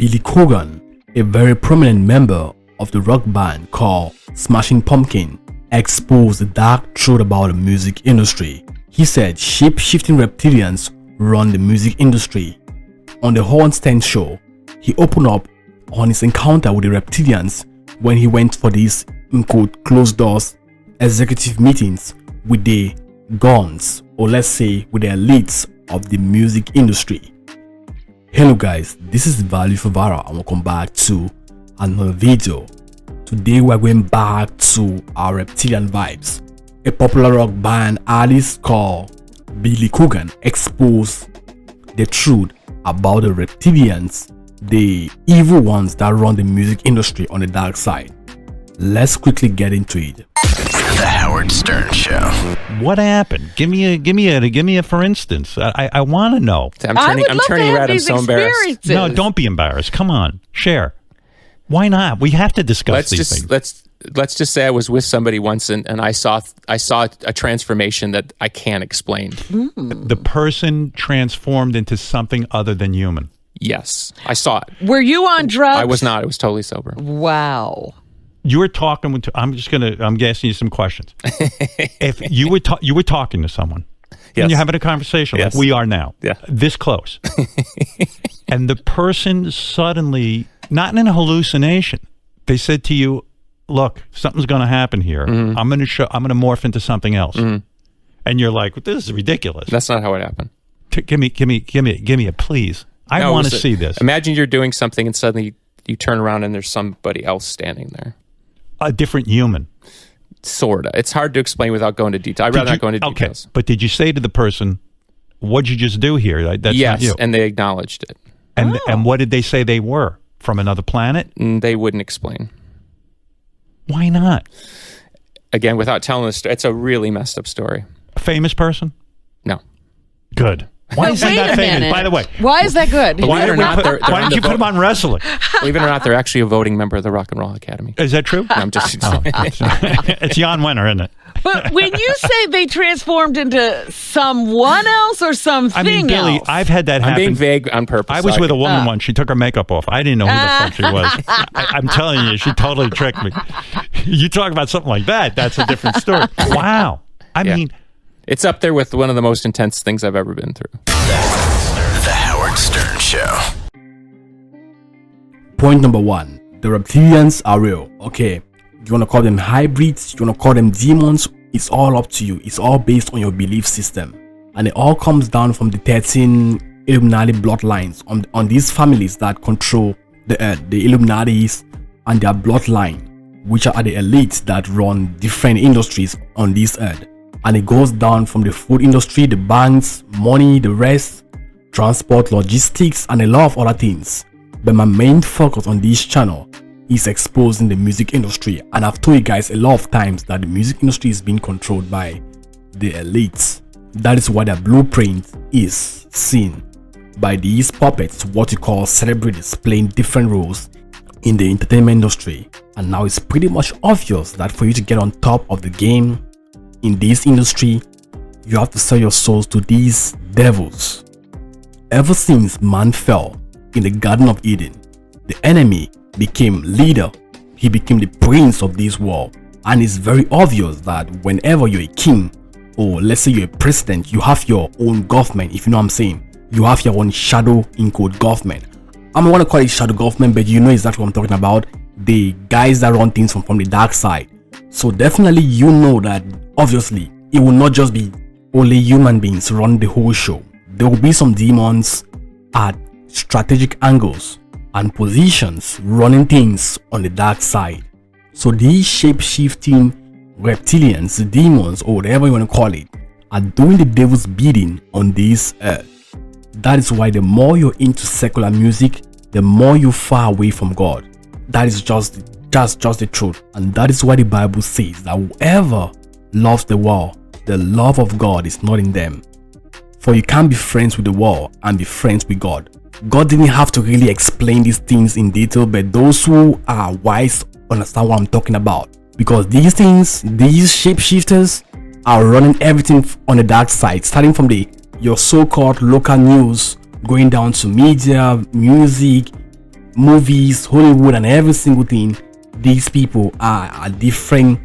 Billy Corgan, a very prominent member of the rock band called Smashing Pumpkin, exposed the dark truth about the music industry. He said shape-shifting reptilians run the music industry. On the Howard Stern show, he opened up on his encounter with the reptilians when he went for these, in quote, closed doors executive meetings with the guns, or let's say with the elites of the music industry. Hello guys, this is Value for Vara and welcome back to another video. Today we're going back to our reptilian vibes. A popular rock band artist called Billy Corgan exposed the truth about the reptilians, the evil ones that run the music industry on the dark side. Let's quickly get into it. The Howard Stern Show. What happened? Give me a for instance. I want to know. I'm turning red. I'm so embarrassed. No, don't be embarrassed. Come on, share. Why not? We have to discuss these things. Let's just say I was with somebody once and I saw a transformation that I can't explain. The person transformed into something other than human. Yes, I saw it. Were you on drugs? I was not. I was totally sober. Wow. You were talking with. I'm asking you some questions. If you were talking to someone, and you're having a conversation like we are now, this close, and the person suddenly, not in a hallucination, they said to you, "Look, something's going to happen here. I'm going to morph into something else," and you're like, "This is ridiculous." That's not how it happened. Give me a please. I want to see this. Imagine you're doing something and suddenly you turn around and there's somebody else standing there. A different human. Sorta. It's hard to explain without going into detail. I'd rather not go into details. But did you say to the person, "What'd you just do here?" That's yes, not you. And they acknowledged it. And what did they say they were? From another planet? They wouldn't explain. Why not? Again, without telling the story, it's a really messed up story. A famous person? No. Good. Why is that not famous? By the way, why is that good? Why didn't you put him on wrestling? Believe it or not, they're actually a voting member of the Rock and Roll Academy. Is that true? No, I'm just. It's Jan Wenner, isn't it? But when you say they transformed into someone else or something I mean, Billy, else. I've had that happen. I'm being vague on purpose. I was with a woman once. She took her makeup off. I didn't know who the fuck she was. I'm telling you, she totally tricked me. You talk about something like that, that's a different story. Wow. I mean... It's up there with one of the most intense things I've ever been through. The Howard Stern Show. Point number one, the reptilians are real. Okay, you want to call them hybrids, you want to call them demons, it's all up to you. It's all based on your belief system. And it all comes down from the 13 Illuminati bloodlines on these families that control the earth, the Illuminatis and their bloodline, which are the elites that run different industries on this earth. And it goes down from the food industry, the banks, money, the rest, transport, logistics, and a lot of other things. But my main focus on this channel is exposing the music industry. And I've told you guys a lot of times that the music industry is being controlled by the elites. That is why the blueprint is seen by these puppets, what you call celebrities, playing different roles in the entertainment industry. And now it's pretty much obvious that for you to get on top of the game in this industry, you have to sell your souls to these devils. Ever since man fell in the Garden of Eden, the enemy became leader. He became the prince of this world. And it's very obvious that whenever you're a king, or let's say you're a president, you have your own government, if you know what I'm saying. You have your own shadow, in quote, government. I'm not going to call it shadow government, but you know exactly what I'm talking about. The guys that run things from the dark side. So definitely you know that obviously it will not just be only human beings run the whole show. There will be some demons at strategic angles and positions running things on the dark side. So these shape-shifting reptilians, demons, or whatever you want to call it, are doing the devil's bidding on this earth. That is why the more you're into secular music, the more you're far away from God. That is just the truth. And that is why the Bible says that whoever loves the world, the love of God is not in them. For you can't be friends with the world and be friends with God. God didn't have to really explain these things in detail, but those who are wise understand what I'm talking about. Because these things, these shapeshifters are running everything on the dark side, starting from your so-called local news, going down to media, music, movies, Hollywood, and every single thing, these people are at different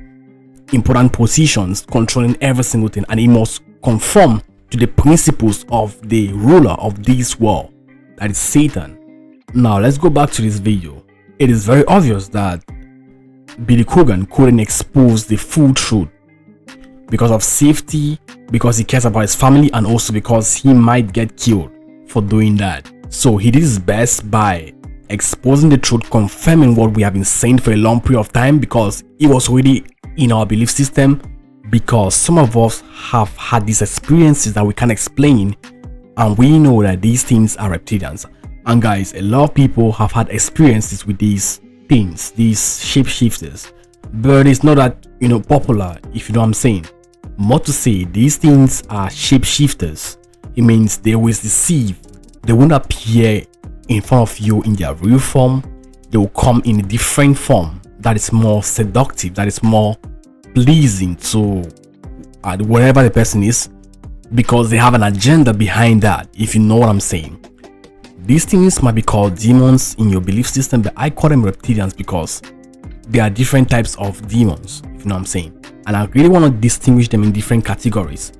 important positions controlling every single thing, and it must conform to the principles of the ruler of this world, that is Satan. Now let's go back to this video. It is very obvious that Billy Corgan couldn't expose the full truth because of safety, because he cares about his family, and also because he might get killed for doing that. So he did his best by exposing the truth, confirming what we have been saying for a long period of time, because it was already in our belief system, because some of us have had these experiences that we can't explain, and we know that these things are reptilians. And guys, a lot of people have had experiences with these things, these shapeshifters, but it's not that popular, if you know what I'm saying. More to say, these things are shapeshifters. It means they always deceive. They won't appear in front of you in their real form. They will come in a different form that is more seductive, that is more pleasing to wherever the person is, because they have an agenda behind that, if you know what I'm saying. These things might be called demons in your belief system, but I call them reptilians because there are different types of demons, if you know what I'm saying, and I really want to distinguish them in different categories.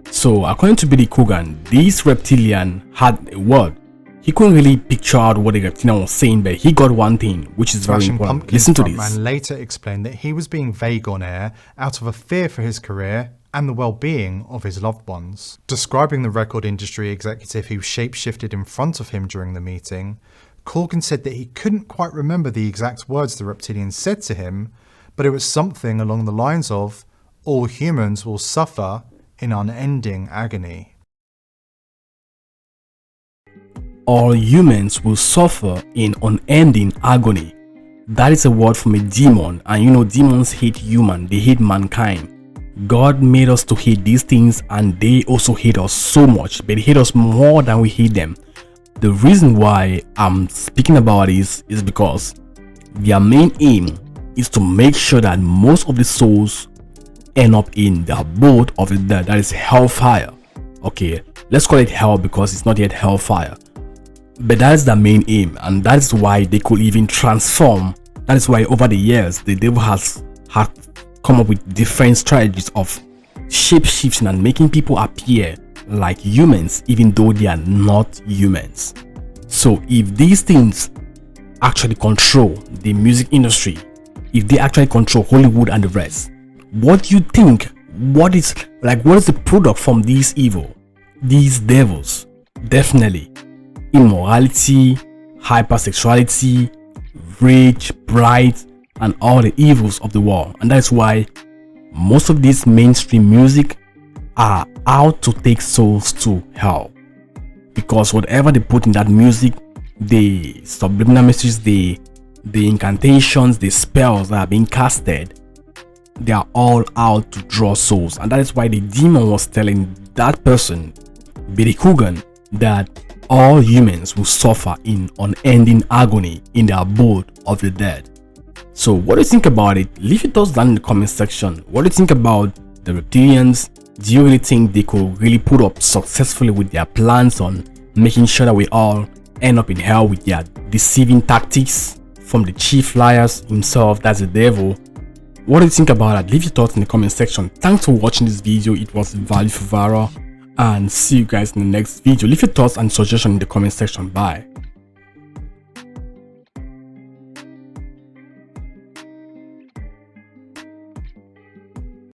So according to Billy Corgan, this reptilian had a word. He couldn't really picture out what the reptilian was saying, but he got one thing, which is very important. Listen to this. Man later explained that he was being vague on air out of a fear for his career and the well-being of his loved ones. Describing the record industry executive who shapeshifted in front of him during the meeting, Corgan said that he couldn't quite remember the exact words the reptilian said to him, but it was something along the lines of, "All humans will suffer in unending agony." All humans will suffer in unending agony. That is a word from a demon, and demons hate human, they hate mankind. God made us to hate these things, and they also hate us so much, but they hate us more than we hate them. The reason why I'm speaking about this is because their main aim is to make sure that most of the souls end up in the abode of the dead, that is hellfire. Okay, let's call it hell because it's not yet hellfire, but that's the main aim, and that's why they could even transform. That is why over the years the devil has come up with different strategies of shape-shifting and making people appear like humans even though they are not humans. So if these things actually control the music industry, if they actually control Hollywood and the rest, what do you think? What is the product from these these devils? Definitely immorality, hypersexuality, rage, pride, and all the evils of the world. And that's why most of this mainstream music are out to take souls to hell, because whatever they put in that music, the subliminal messages, the incantations, the spells that are being casted, they are all out to draw souls. And that is why the demon was telling that person, Billy Corgan, that all humans will suffer in unending agony in the abode of the dead. So what do you think about it? Leave your thoughts down in the comment section. What do you think about the reptilians? Do you really think they could really put up successfully with their plans on making sure that we all end up in hell with their deceiving tactics from the chief liars himself, that's the devil? What do you think about that? Leave your thoughts in the comment section. Thanks for watching this video. It was Value for Vara, and see you guys in the next video. Leave your thoughts and suggestions in the comment section. Bye.